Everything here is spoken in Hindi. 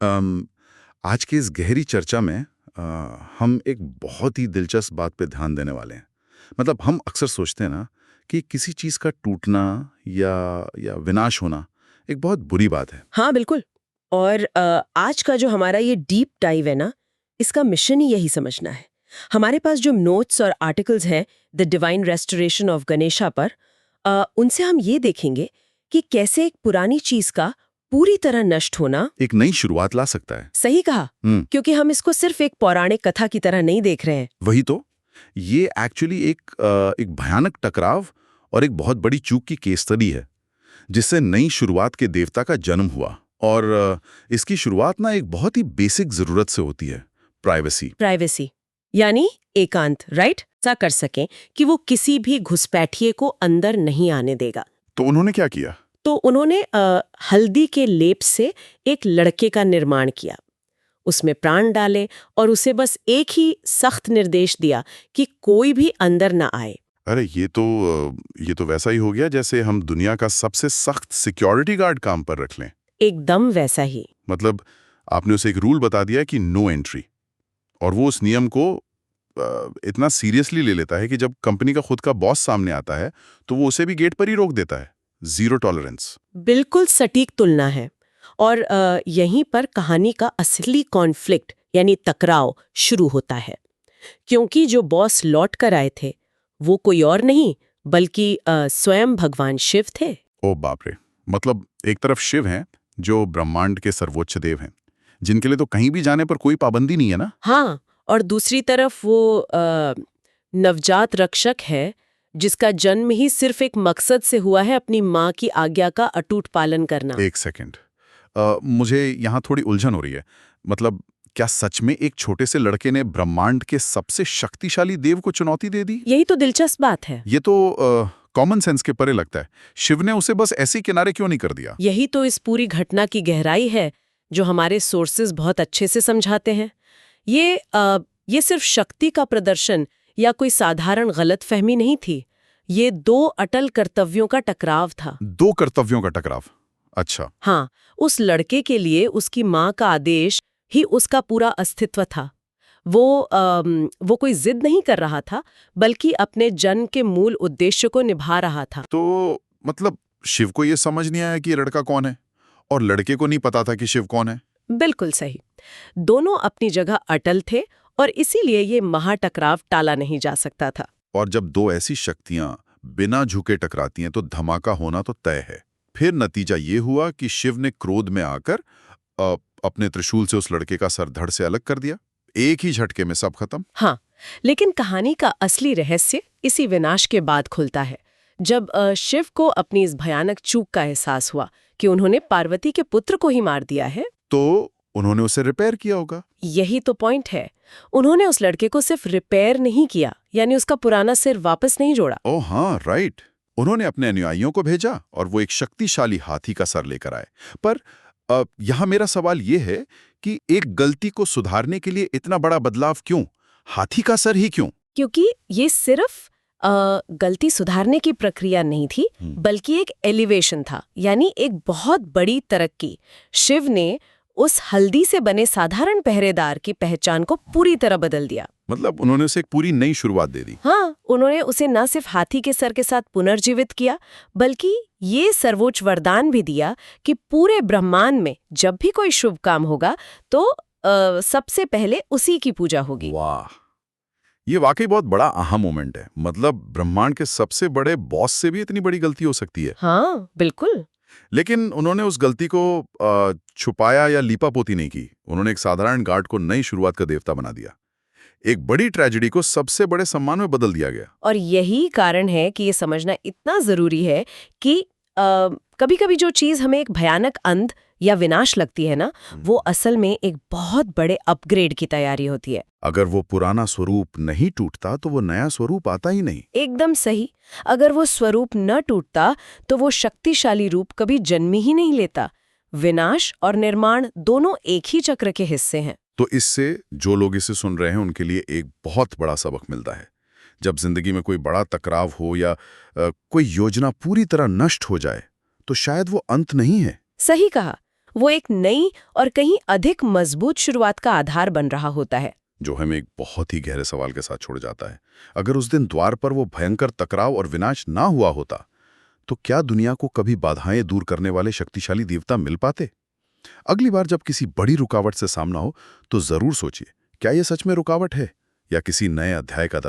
अम, आज की इस गहरी चर्चा में हम एक बहुत ही दिलचस्प बात पे ध्यान देने वाले हैं। मतलब हम अक्सर सोचते हैं ना कि किसी चीज़ का टूटना या विनाश होना एक बहुत बुरी बात है। हाँ, बिल्कुल। और आज का जो हमारा ये डीप डाइव है ना, इसका मिशन ही यही समझना है। हमारे पास जो नोट्स और आर्टिकल्स हैं the divine restoration of Ganesha पर, उनसे हम ये देखेंगे कि कैसे एक पुरानी चीज का पूरी तरह नष्ट होना। एक नई शुरुआत ला सकता है। सही कहा। क्योंकि हम इसको सिर्फ एक पौराणिक कथा की तरह नहीं देख रहे हैं। वही तो, ये एक्चुअली एक भयानक टकराव और एक बहुत बड़ी चूक की केस स्टडी है, जिससे नई शुरुआत के देवता का जन्म हुआ। और इसकी शुरुआत ना एक बहुत ही बेसिक जरूरत से होती है, प्राइवेसी। प्राइवेसी यानी एकांत, राइट? ऐसा कर सकें कि वो किसी भी घुसपैठिए को अंदर नहीं आने देगा। तो उन्होंने क्या किया? तो उन्होंने हल्दी के लेप से एक लड़के का निर्माण किया, उसमें प्राण डाले और उसे बस एक ही सख्त निर्देश दिया कि कोई भी अंदर ना आए। अरे ये तो वैसा ही हो गया जैसे हम दुनिया का सबसे सख्त सिक्योरिटी गार्ड काम पर रख लें। एकदम वैसा ही। मतलब आपने उसे एक रूल बता दिया कि नो एंट्री, और वो उस नियम को इतना सीरियसली ले लेता है कि जब कंपनी का खुद का बॉस सामने आता है तो वो उसे भी गेट पर ही रोक देता है। Zero tolerance. बिल्कुल सटीक तुलना है। और यहीं पर कहानी का असली कॉन्फ्लिक्ट यानी टकराव शुरू होता है, क्योंकि जो बॉस लौट कर आए थे वो कोई और नहीं बल्कि स्वयं भगवान शिव थे। ओ बाप रे! मतलब एक तरफ शिव हैं जो ब्रह्मांड के सर्वोच्च देव हैं, जिनके लिए तो कहीं भी जाने पर कोई पाबंदी नहीं है ना। हाँ, और दूसरी तरफ वो नवजात रक्षक है जिसका जन्म ही सिर्फ एक मकसद से हुआ है, अपनी माँ की आज्ञा का अटूट पालन करना। एक सेकंड, मुझे यहाँ थोड़ी उलझन हो रही है। मतलब क्या सच में एक छोटे से लड़के ने ब्रह्मांड के सबसे शक्तिशाली देव को चुनौती दे दी? यही तो दिलचस्प बात है। ये तो कॉमन सेंस के परे लगता है। शिव ने उसे बस ऐसे ही किनारे क्यों नहीं कर दिया? यही तो इस पूरी घटना की गहराई है जो हमारे सोर्सेज बहुत अच्छे से समझाते हैं। ये सिर्फ शक्ति का प्रदर्शन या कोई साधारण गलतफहमी नहीं थी। ये दो अटल कर्तव्यों का टकराव था। दो कर्तव्यों का टकराव। अच्छा। हाँ, उस लड़के के लिए उसकी माँ का आदेश ही उसका पूरा अस्तित्व था। वो कोई जिद नहीं कर रहा था, बल्कि अपने जन्म के मूल उद्देश्य को निभा रहा था। तो मतलब शिव को ये समझ नहीं आया कि ये लड़का कौन है, और लड़के को नहीं पता था कि शिव कौन है। बिल्कुल सही। दोनों अपनी जगह अटल थे और इसीलिए ये महाटकराव टाला नहीं जा सकता था। और जब दो ऐसी शक्तियां बिना झुके टकराती हैं तो धमाका होना तो तय है। फिर नतीजा ये हुआ कि शिव ने क्रोध में आकर अपने त्रिशूल से उस लड़के का सर धड़ से अलग कर दिया। एक ही झटके में सब खत्म। हाँ, लेकिन कहानी का असली रहस्य इसी विनाश के बाद खुलता है, जब शिव को अपनी इस भयानक चूक का एहसास हुआ कि उन्होंने पार्वती के पुत्र को ही मार दिया है। तो उन्होंने उसे रिपेयर किया होगा। यही तो पॉइंट है। उन्होंने उस लड़के को सिर्फ रिपेयर नहीं किया, यानी उसका पुराना सिर वापस नहीं जोड़ा। ओह हाँ, राइट। उन्होंने अपने अनुयायियों को भेजा और वो एक शक्तिशाली हाथी का सर लेकर आए। पर यहाँ मेरा सवाल ये है कि एक गलती को सुधारने के लिए इतना बड़ा बदलाव क्यों? हाथी का सर ही क्यों? क्योंकि ये सिर्फ गलती सुधारने की प्रक्रिया नहीं थी, बल्कि एक एलिवेशन था, यानी एक बहुत बड़ी तरक्की। शिव ने उस हल्दी से बने साधारण पहरेदार की पहचान को पूरी तरह बदल दिया। मतलब उन्होंने उसे एक पूरी नई शुरुआत दे दी। हाँ, उन्होंने उसे न सिर्फ हाथी के सर के साथ पुनर्जीवित किया, बल्कि ये सर्वोच्च वरदान भी दिया कि पूरे ब्रह्मांड में जब भी कोई शुभ काम होगा तो सबसे पहले उसी की पूजा होगी। वाह, ये वाकई बहुत बड़ा अहा मोमेंट है। मतलब ब्रह्मांड के सबसे बड़े बॉस से भी इतनी बड़ी गलती हो सकती है। हाँ, बिल्कुल। लेकिन उन्होंने उस गलती को छुपाया या लीपापोती नहीं की। उन्होंने एक साधारण गार्ड को नई शुरुआत का देवता बना दिया। एक बड़ी ट्रेजेडी को सबसे बड़े सम्मान में बदल दिया गया। और यही कारण है कि ये समझना इतना जरूरी है कि कभी-कभी जो चीज हमें एक भयानक अंत या विनाश लगती है ना, वो असल में एक बहुत बड़े अपग्रेड की तैयारी होती है। अगर वो पुराना स्वरूप नहीं टूटता तो वो नया स्वरूप आता ही नहीं। एकदम सही। अगर वो स्वरूप न टूटता तो वो शक्तिशाली रूप कभी जन्म ही नहीं लेता। विनाश और निर्माण दोनों एक ही चक्र के हिस्से हैं। तो इससे जो लोग इसे सुन रहे हैं उनके लिए एक बहुत बड़ा सबक मिलता है। जब जिंदगी में कोई बड़ा टकराव हो या कोई योजना पूरी तरह नष्ट हो जाए तो शायद वो अंत नहीं है। सही कहा। वो एक नई और कहीं अधिक मजबूत शुरुआत का आधार बन रहा होता है। जो हमें एक बहुत ही गहरे सवाल के साथ छोड़ जाता है। अगर उस दिन द्वार पर वो भयंकर टकराव और विनाश ना हुआ होता, तो क्या दुनिया को कभी बाधाएं दूर करने वाले शक्तिशाली देवता मिल पाते? अगली बार जब किसी बड़ी रुकावट से सामना हो, तो जरूर सोचिए, क्या ये सच में रुकावट है या किसी नए अध्याय का